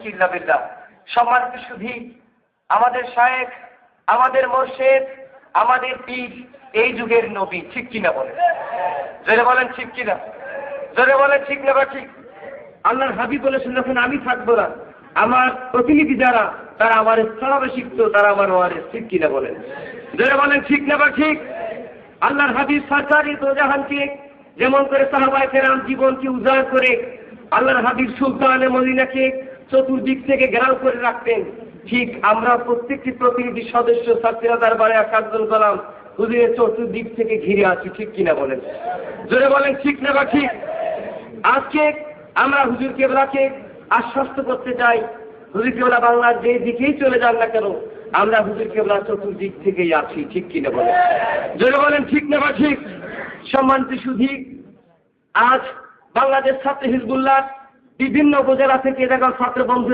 চিল্লাবিল্লাহ। সম্মানিত সুধী, আমাদের শায়েখ, আমাদের মুর্শিদ, আমাদের পীর এই যুগের নবী, ঠিক কিনা বলেন? জোরে বলেন ঠিক কিনা? জোরে বলেন ঠিক না বা ঠিক? আল্লাহর হাবিব বলেছেন, যখন আমি থাকবো না, আমার প্রতিনিধি যারা তারা আমার সালাবে শিখতো, তারা আমার ওয়ারিস, ঠিক কিনা বলেন? জোরে বলেন ঠিক না বা ঠিক? আল্লাহর হাবিব সরকারি দো জাহানকে যেমন করে সাহাবায়ে কেরাম জীবনকে উজাড় করে আল্লাহর হাবিব সুলতানে মদিনাকে চতুর্দিক থেকে ঘেরাও করে রাখতেন, ঠিক আমরা প্রত্যেকটি প্রতিনিধি সদস্য ছাত্রীরা দরবারে কার্যক্রম করলাম হুজুরের চতুর্দিক থেকে ঘিরে আছি, ঠিক কিনা বলেন? জোরে বলেন ঠিক না বা ঠিক? আজকে আমরা হুজুর কেবলাকে আশ্বস্ত করতে চাই, হুজুর কেবলা বাংলার যে দিকেই চলে যান না কেন, আমরা হুজুর কেবলা চতুর্দিক থেকেই আছি, ঠিক কিনা বলেন? জোরে বলেন ঠিক না বা ঠিক? সম্মানিত সুধী, আজ বাংলাদেশ ছাত্র হিজবুল্লাহ বিভিন্ন উপজেলা থেকে দেখা ছাত্র বন্ধুরা